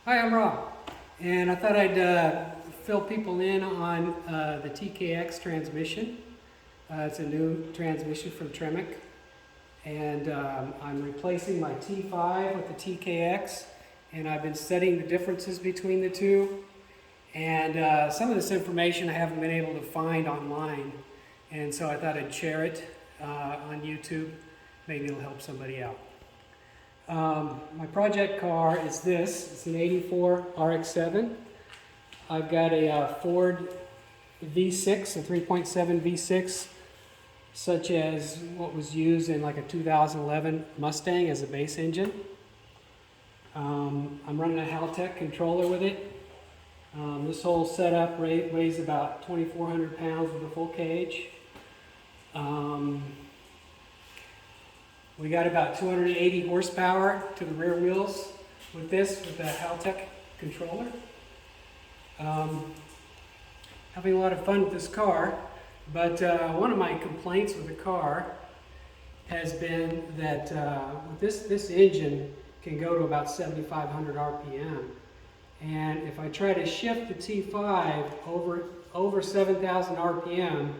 Hi, I'm Rob, and I thought I'd fill people in on the TKX transmission. It's a new transmission from Tremec, and I'm replacing my T5 with the TKX, and I've been studying the differences between the two, and some of this information I haven't been able to find online, and so I thought I'd share it on YouTube. Maybe it'll help somebody out. My project car is this. It's an 84 RX-7. I've got a Ford V6, a 3.7 V6, such as what was used in like a 2011 Mustang as a base engine. I'm running a Haltech controller with it. This whole setup weighs about 2,400 pounds with a full cage. We got about 280 horsepower to the rear wheels with the Haltech controller. Having a lot of fun with this car, but one of my complaints with the car has been that this engine can go to about 7,500 RPM. And if I try to shift the T5 over 7,000 RPM,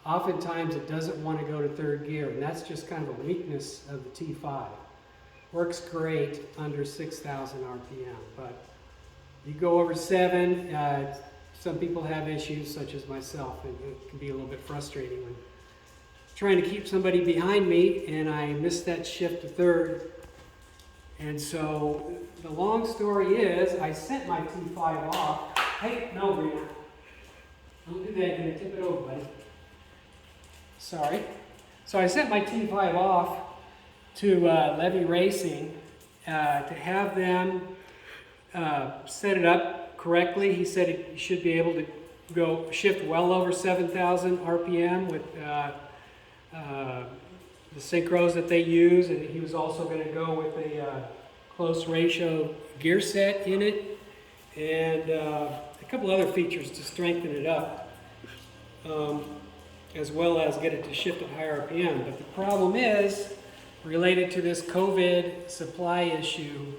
oftentimes it doesn't want to go to third gear, and that's just kind of a weakness of the T5. Works great under 6,000 RPM, but you go over 7, some people have issues such as myself, and it can be a little bit frustrating when trying to keep somebody behind me and I miss that shift to third. And so the long story is I sent my T5 off. Hey, no, Brianna, don't do that, you're going to tip it over, buddy. Sorry. So I sent my T5 off to Levy Racing to have them set it up correctly. He said it should be able to go shift well over 7,000 RPM with the synchros that they use, and he was also going to go with a close ratio gear set in it, and a couple other features to strengthen it up. As well as get it to shift at higher RPM. But the problem is related to this COVID supply issue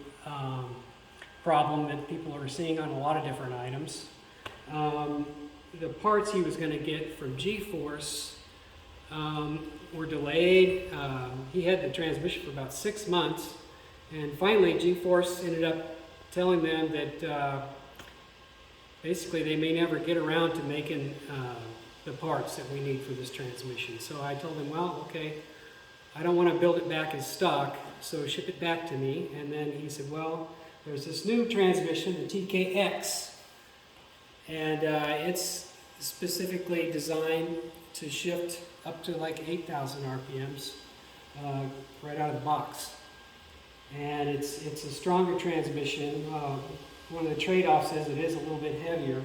problem that people are seeing on a lot of different items. The parts he was going to get from G-Force were delayed. He had the transmission for about 6 months, and finally G-Force ended up telling them that basically they may never get around to making the parts that we need for this transmission. So I told him, well, okay, I don't want to build it back as stock, so ship it back to me. And then he said, well, there's this new transmission, the TKX, and it's specifically designed to shift up to like 8,000 RPMs right out of the box. And it's a stronger transmission. One of the trade-offs is it is a little bit heavier,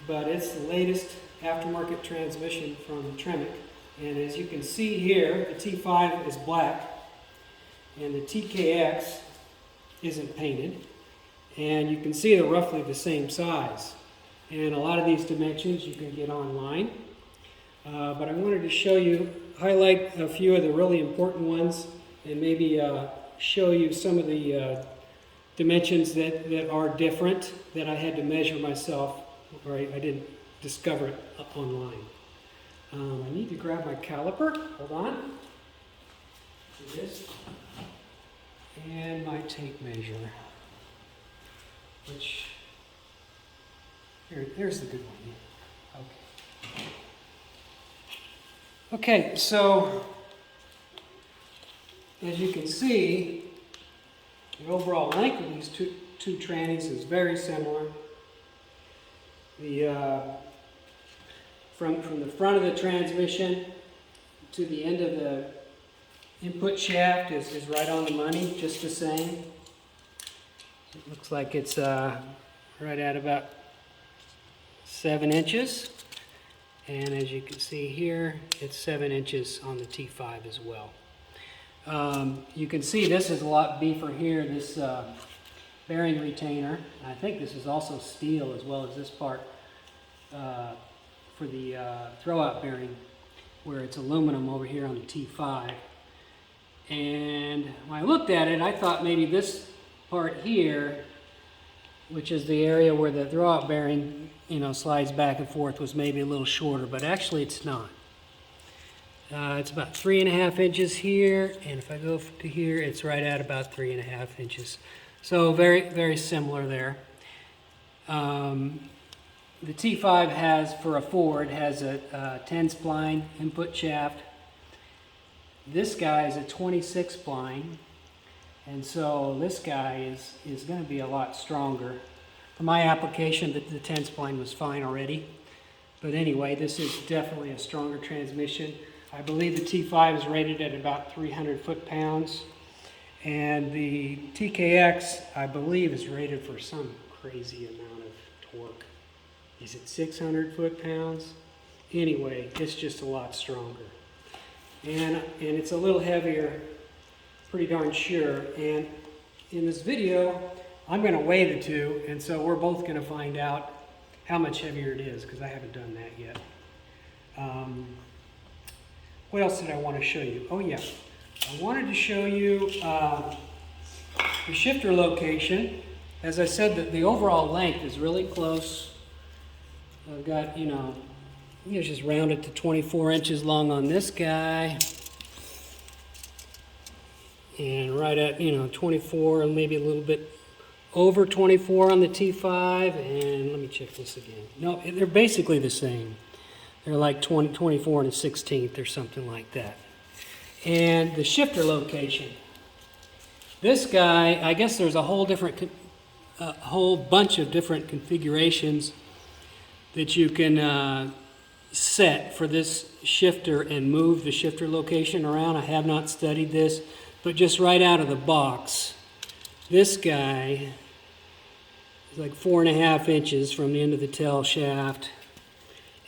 but it's the latest aftermarket transmission from Tremec. And as you can see here, the T5 is black and the TKX isn't painted. And you can see they're roughly the same size. And a lot of these dimensions you can get online. But I wanted to highlight a few of the really important ones, and maybe show you some of the dimensions that are different that I had to measure myself, or I didn't discover it up online. I need to grab my caliper. Hold on. Do this. And my tape measure. Here's the good one. Okay. Okay, so as you can see, the overall length of these two trannies is very similar. From the front of the transmission to the end of the input shaft is right on the money, just the same. It looks like it's right at about 7 inches. And as you can see here, it's 7 inches on the T5 as well. You can see this is a lot beefer here, this bearing retainer. I think this is also steel as well as this part for the throwout bearing, where it's aluminum over here on the T5. And when I looked at it, I thought maybe this part here which is the area where the throwout bearing, slides back and forth, was maybe a little shorter, but actually it's not. It's about 3.5 inches here, and if I go to here, it's right at about 3.5 inches. So very, very similar there. The T5 has, for a Ford, has a 10 spline input shaft. This guy is a 26 spline, and so this guy is going to be a lot stronger. For my application, the 10 spline was fine already. But anyway, this is definitely a stronger transmission. I believe the T5 is rated at about 300 foot-pounds. And the TKX, I believe, is rated for some crazy amount of torque. Is it 600 foot-pounds? Anyway, it's just a lot stronger. And it's a little heavier, pretty darn sure. And in this video, I'm going to weigh the two, and so we're both going to find out how much heavier it is, because I haven't done that yet. What else did I want to show you? Oh yeah, I wanted to show you the shifter location. As I said, the overall length is really close. I've got, just round it to 24 inches long on this guy. And right at, 24, and maybe a little bit over 24 on the T5. And let me check this again. No, they're basically the same. They're like 24 and a 16th or something like that. And the shifter location. This guy, I guess there's a whole bunch of different configurations that you can set for this shifter and move the shifter location around. I have not studied this, but just right out of the box, this guy is like 4.5 inches from the end of the tail shaft.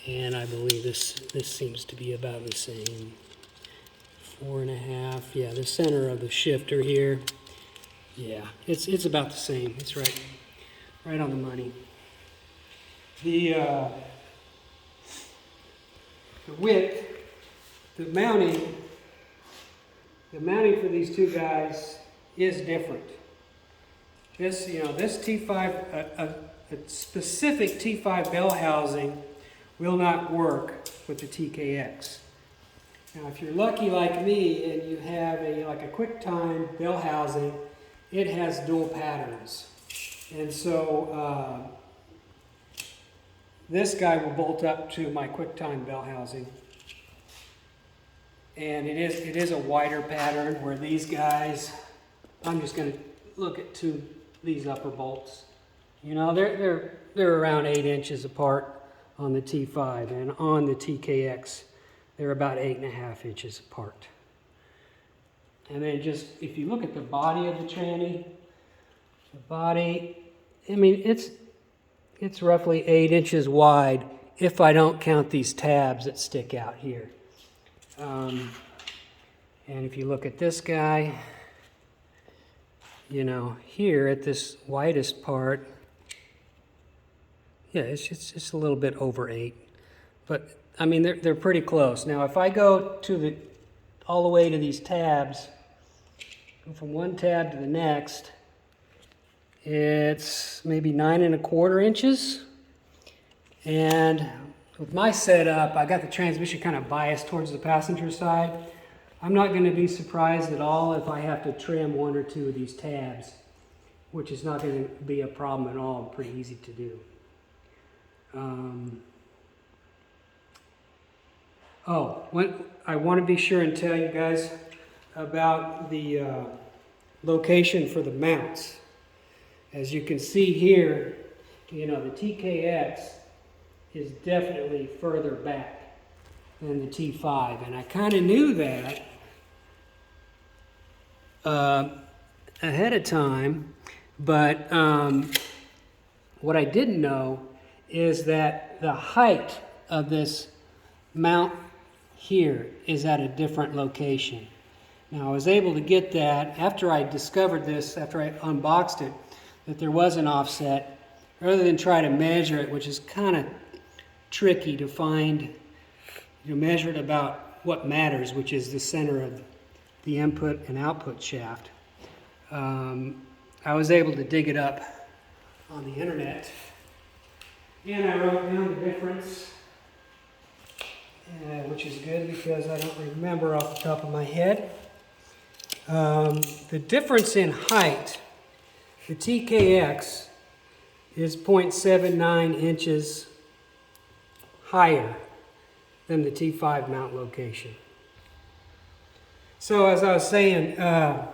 And I believe this seems to be about the same. 4.5, yeah, the center of the shifter here. Yeah, it's about the same. It's right on the money. The width, the mounting for these two guys is different. This T5, a specific T5 bell housing will not work with the TKX. Now, if you're lucky like me and you have a QuickTime bell housing, it has dual patterns. And so this guy will bolt up to my QuickTime bell housing. And it is a wider pattern, where these guys, I'm just going to look at these upper bolts. They're around 8 inches apart on the T5, and on the TKX, they're about 8.5 inches apart. And then if you look at the body of the tranny, it's roughly 8 inches wide if I don't count these tabs that stick out here. And if you look at this guy, here at this widest part, yeah, it's just a little bit over 8. But, they're pretty close. Now, if I go all the way to these tabs, go from one tab to the next, it's maybe 9.25 inches. And with my setup, I got the transmission kind of biased towards the passenger side. I'm not going to be surprised at all if I have to trim one or two of these tabs, which is not going to be a problem at all. Pretty easy to do. I want to be sure and tell you guys about the location for the mounts. As you can see here, the TKX is definitely further back than the T5, and I kind of knew that ahead of time, but what I didn't know is that the height of this mount here is at a different location. Now, I was able to get that after I discovered this, after I unboxed it, that there was an offset, rather than try to measure it, which is kind of tricky to find. Measure it about what matters, which is the center of the input and output shaft. I was able to dig it up on the internet. And I wrote down the difference, which is good because I don't remember off the top of my head. The difference in height, the TKX is 0.79 inches higher than the T5 mount location. So as I was saying, I'm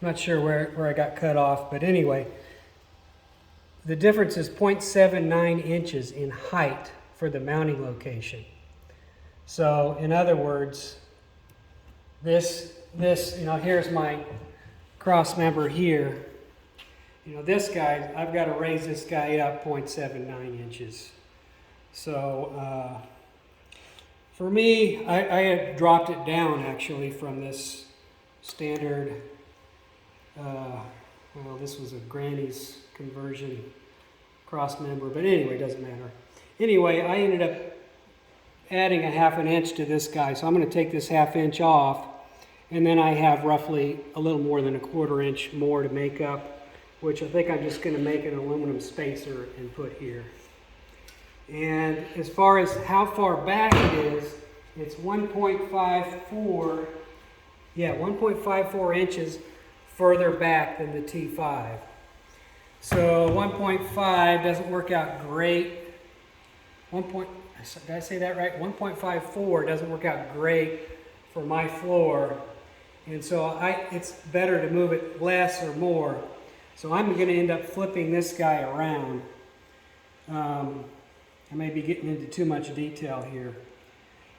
not sure where I got cut off, but anyway, the difference is 0.79 inches in height for the mounting location. So in other words, this, here's my cross member here. This guy, I've got to raise this guy up 0.79 inches. So for me, I had dropped it down actually from this standard, this was a granny's conversion cross member, but anyway, it doesn't matter. Anyway, I ended up adding a 1/2 inch to this guy, so I'm going to take this 1/2 inch off, and then I have roughly a little more than a 1/4 inch more to make up, which I think I'm just going to make an aluminum spacer and put here. And as far as how far back it is, it's 1.54 inches further back than the T5. So 1.5 doesn't work out great. Did I say that right? 1.54 doesn't work out great for my floor. And so it's better to move it less or more. So I'm going to end up flipping this guy around. I may be getting into too much detail here.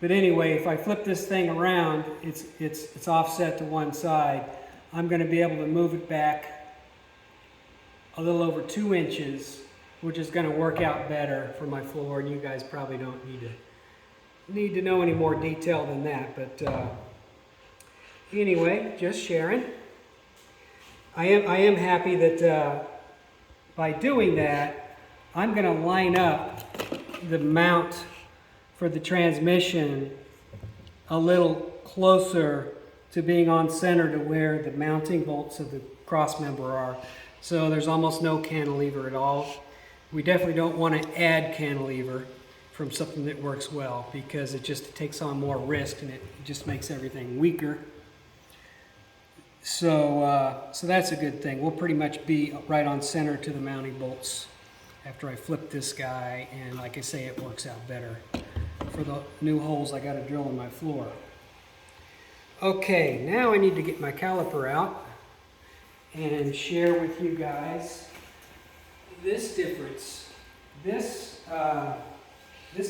But anyway, if I flip this thing around, it's offset to one side. I'm going to be able to move it back a little over 2 inches, which is going to work out better for my floor, and you guys probably don't need to know any more detail than that. But anyway, just sharing. I am happy that by doing that, I'm going to line up the mount for the transmission a little closer to being on center to where the mounting bolts of the cross member are. So there's almost no cantilever at all. We definitely don't want to add cantilever from something that works well, because it just takes on more risk and it just makes everything weaker. So that's a good thing. We'll pretty much be right on center to the mounting bolts after I flip this guy, and like I say, it works out better for the new holes I got to drill in my floor. Okay, now I need to get my caliper out and share with you guys this difference. This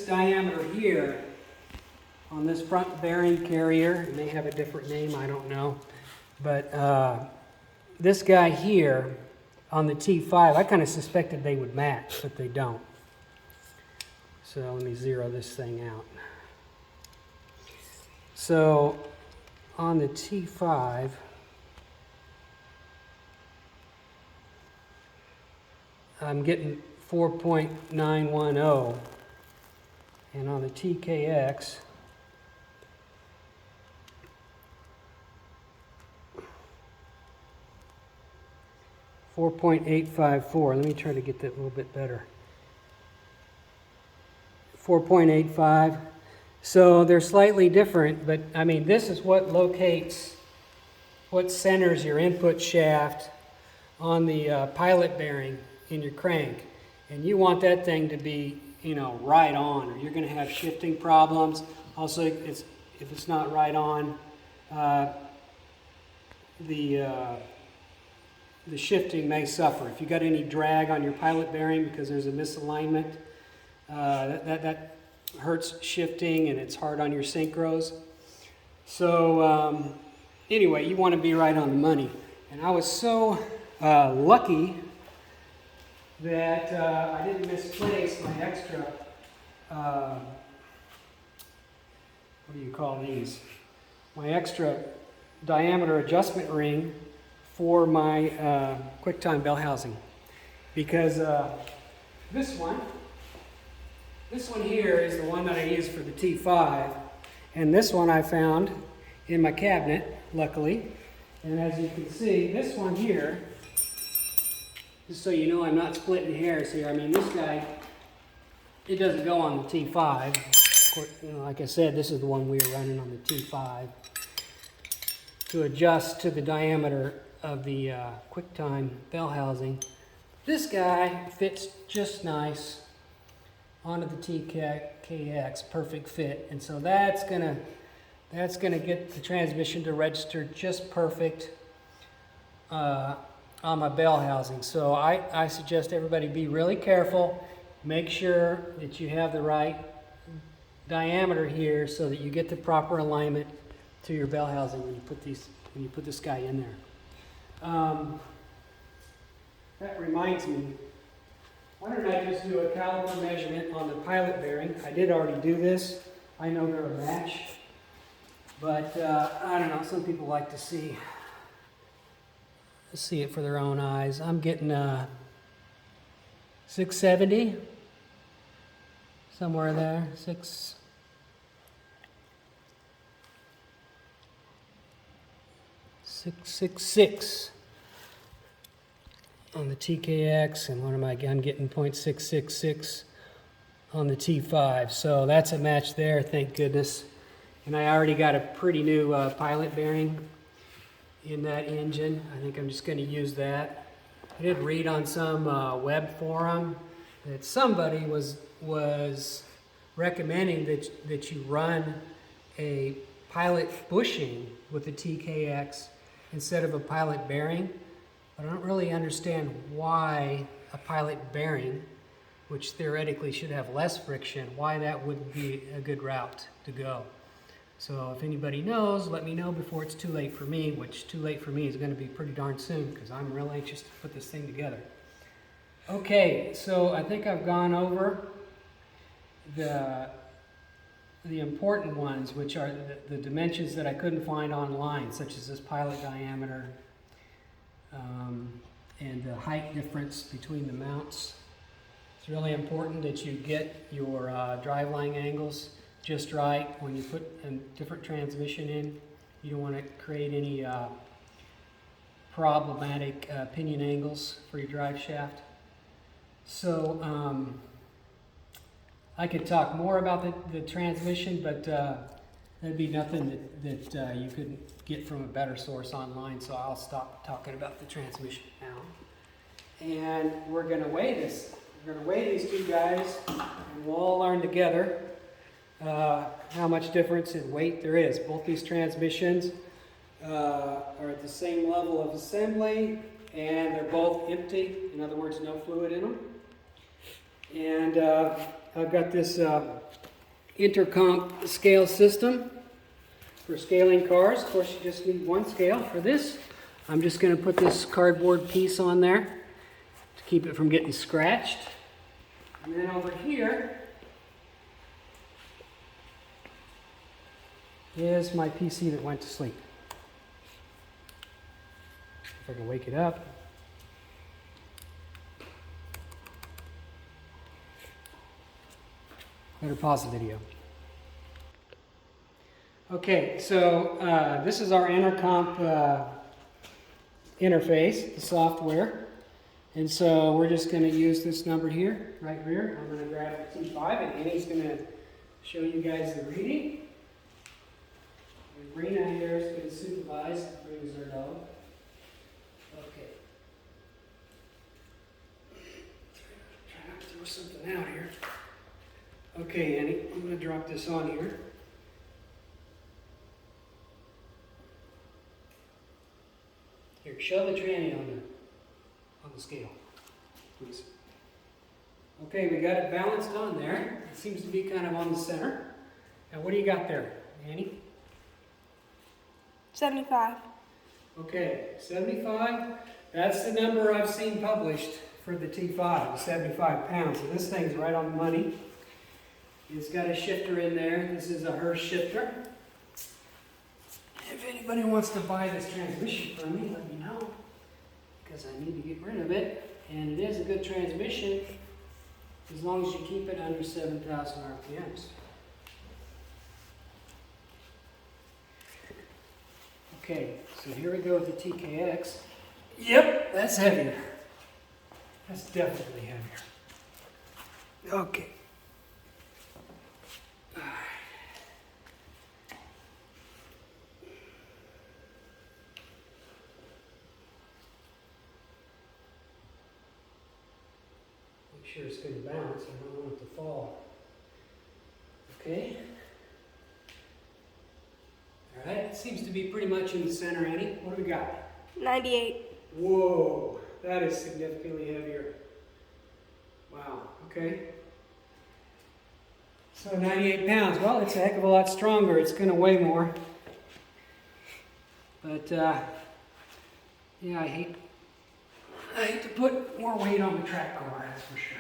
diameter here on this front bearing carrier, it may have a different name, I don't know, but this guy here on the T5, I kind of suspected they would match, but they don't. So let me zero this thing out. So on the T5, I'm getting 4.910, and on the TKX, .854. Let me try to get that a little bit better. 4.85. So they're slightly different, but I mean, this is what centers your input shaft on the pilot bearing in your crank. And you want that thing to be, right on, or you're going to have shifting problems. Also, if it's not right on, the shifting may suffer. If you got any drag on your pilot bearing because there's a misalignment, that hurts shifting, and it's hard on your synchros. So anyway, you want to be right on the money. And I was so lucky that I didn't misplace my extra, what do you call these? My extra diameter adjustment ring for my QuickTime bell housing, because this one here is the one that I use for the T5, and this one I found in my cabinet, luckily. And as you can see, this one here just so you know, I'm not splitting hairs here. I mean, this guy, it doesn't go on the T5. Of course, you know, like I said, this is the one we were running on the T5 to adjust to the diameter of the QuickTime bell housing. This guy fits just nice onto the TKX, perfect fit. And so that's gonna get the transmission to register just perfect on my bell housing. So I suggest everybody be really careful. Make sure that you have the right diameter here so that you get the proper alignment to your bell housing when you put this guy in there. That reminds me, why don't I just do a caliper measurement on the pilot bearing? I did already do this. I know they're a match, but I don't know, some people like to see it for their own eyes. I'm getting 670, somewhere there, 666 on the TKX, and what am I? I'm getting 0.666 on the T5. So that's a match there, thank goodness. And I already got a pretty new pilot bearing in that engine. I think I'm just going to use that. I did read on some web forum that somebody was recommending that you run a pilot bushing with the TKX instead of a pilot bearing. But I don't really understand why a pilot bearing, which theoretically should have less friction, why that would be a good route to go. So if anybody knows, let me know before it's too late for me, which too late for me is going to be pretty darn soon because I'm real anxious to put this thing together. Okay, so I think I've gone over the important ones, which are the dimensions that I couldn't find online, such as this pilot diameter and the height difference between the mounts. It's really important that you get your driveline angles just right when you put a different transmission in. You don't want to create any problematic pinion angles for your drive shaft. So I could talk more about the transmission, but that'd be nothing that you couldn't get from a better source online, so I'll stop talking about the transmission now. And we're going to weigh this. We're going to weigh these two guys, and we'll all learn together how much difference in weight there is. Both these transmissions are at the same level of assembly, and they're both empty. In other words, no fluid in them. And I've got this intercomp scale system for scaling cars. Of course, you just need one scale for this. I'm just going to put this cardboard piece on there to keep it from getting scratched. And then over here is my PC that went to sleep. If I can wake it up. Better pause the video. Okay, so this is our intercomp interface, the software. And so we're just going to use this number here, right here. I'm going to grab the T5, and Annie's going to show you guys the reading. And Rena here is going to supervise. Rena's our dog. Okay. Try not to throw something out here. Okay, Annie, I'm going to drop this on here. Here, shove the tranny on the scale, please. Okay, we got it balanced on there. It seems to be kind of on the center. And what do you got there, Annie? 75. Okay, 75. That's the number I've seen published for the T5, 75 pounds. So this thing's right on the money. It's got a shifter in there. This is a Hurst shifter. If anybody wants to buy this transmission from me, let me know, because I need to get rid of it. And it is a good transmission as long as you keep it under 7,000 RPMs. Okay, so here we go with the TKX. Yep, that's heavier. That's definitely heavier. Okay. Make sure it's going to bounce. I don't want it to fall. Okay. All right. It seems to be pretty much in the center, Annie. What do we got? 98. Whoa, that is significantly heavier. Wow. Okay. So 98 pounds. Well, it's a heck of a lot stronger. It's going to weigh more. But yeah, I hate to put more weight on the track car, that's for sure.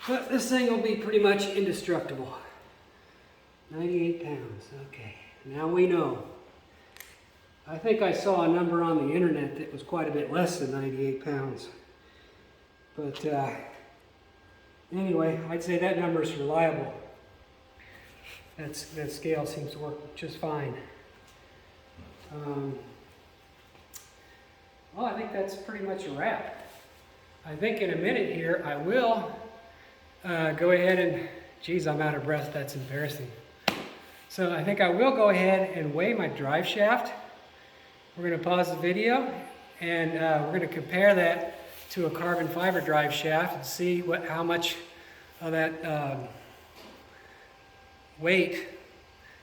But this thing will be pretty much indestructible. 98 pounds. Okay, now we know. I think I saw a number on the internet that was quite a bit less than 98 pounds. But anyway, I'd say that number is reliable. That scale seems to work just fine. Well, I think that's pretty much a wrap. I think in a minute here I will go ahead and, geez, I'm out of breath, that's embarrassing. So I think I will go ahead and weigh my drive shaft. We're going to pause the video and we're going to compare that to a carbon fiber drive shaft and see how much of that weight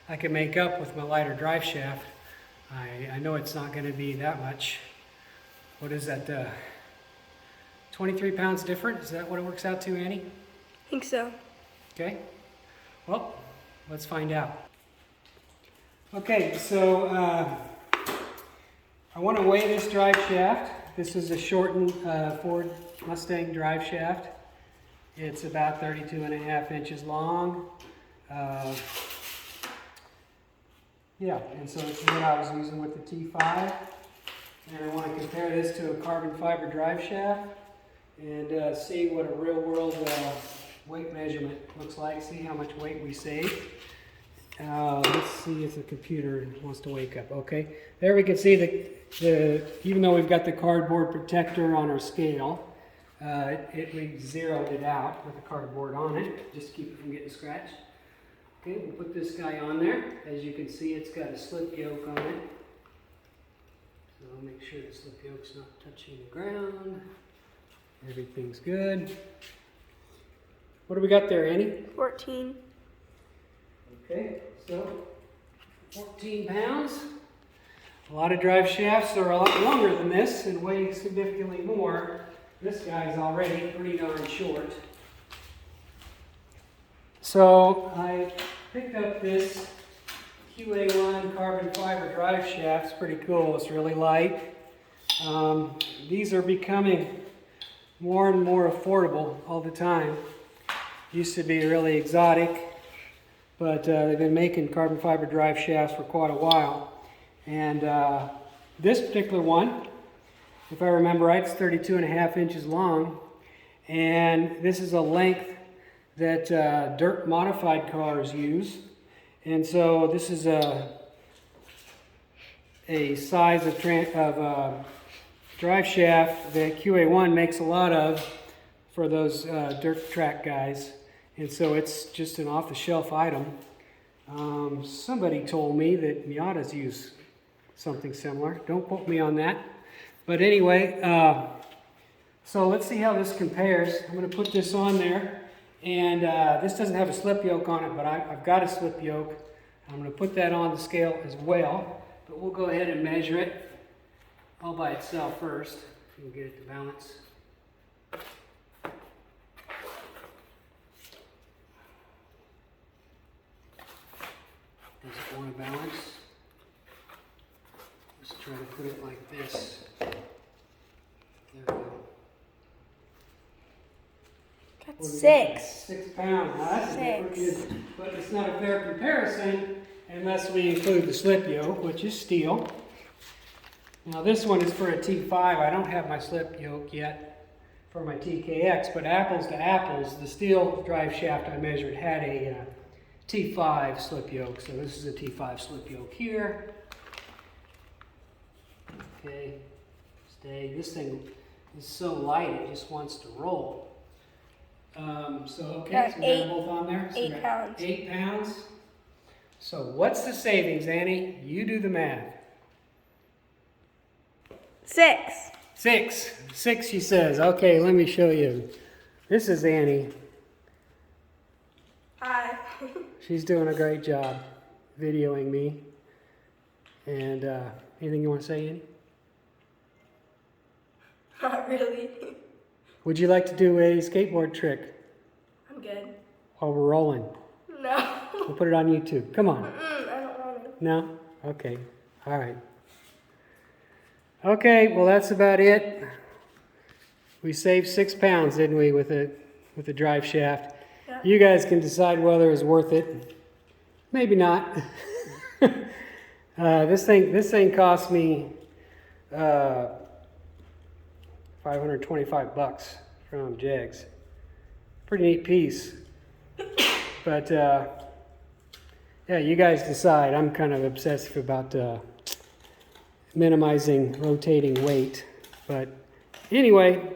I can make up with my lighter drive shaft. I know it's not going to be that much. What is that? 23 pounds different? Is that what it works out to, Annie? I think so. Okay. Well, let's find out. Okay, so I want to weigh this drive shaft. This is a shortened Ford Mustang drive shaft. It's about 32.5 inches long. Yeah, and so this is what I was using with the T5. And I want to compare this to a carbon fiber drive shaft and see what a real world weight measurement looks like, see how much weight we save. Let's see if the computer wants to wake up. Okay, there we can see even though we've got the cardboard protector on our scale, we zeroed it out with the cardboard on it, just to keep it from getting scratched. Okay, we'll put this guy on there. As you can see, it's got a slip yoke on it. So I'll make sure the slip yoke's not touching the ground. Everything's good. What do we got there, Annie? 14. Okay, so 14 pounds. A lot of drive shafts are a lot longer than this and weigh significantly more. This guy's already pretty darn short. So I picked up this QA1 carbon fiber drive shaft. It's pretty cool. It's really light. These are becoming more and more affordable all the time. Used to be really exotic, but they've been making carbon fiber drive shafts for quite a while. And this particular one, if I remember right, it's 32.5 inches long. And this is a length that dirt modified cars use. And so this is a size of drive shaft that QA1 makes a lot of for those dirt track guys. And so it's just an off-the-shelf item. Somebody told me that Miatas use something similar. Don't quote me on that. But anyway, so let's see how this compares. I'm going to put this on there. And this doesn't have a slip yoke on it, but I've got a slip yoke. I'm going to put that on the scale as well. But we'll go ahead and measure it all by itself first. If we can get it to balance. Does it want to balance? Let's try to put it like this. There we go. That's 6. 6 pounds. Now that's a difference, but it's not a fair comparison unless we include the slip yoke, which is steel. Now this one is for a T5. I don't have my slip yoke yet for my TKX, but apples to apples, the steel drive shaft I measured had a T5 slip yoke. So this is a T5 slip yoke here. Okay, today. This thing is so light, it just wants to roll. So we got them both on there. So 8 pounds. 8 pounds. So what's the savings, Annie? You do the math. 6. 6. 6, she says. Okay, let me show you. This is Annie. Hi. She's doing a great job videoing me. And anything you want to say, Annie? Not really. Would you like to do a skateboard trick I'm good. while we're rolling? No. We'll put it on YouTube. Come on. I don't want to. No? Okay. All right. Okay, well that's about it. We saved 6 pounds, didn't we, with the drive shaft? Yeah. You guys can decide whether it's worth it. Maybe not. This thing cost me $525 from Jags. Pretty neat piece. But yeah, you guys decide. I'm kind of obsessive about minimizing rotating weight. But anyway,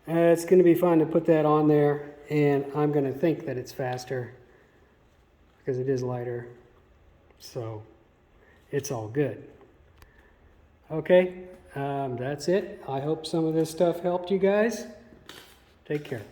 it's going to be fun to put that on there, and I'm going to think that it's faster because it is lighter. So it's all good. Okay, that's it. I hope some of this stuff helped you guys. Take care.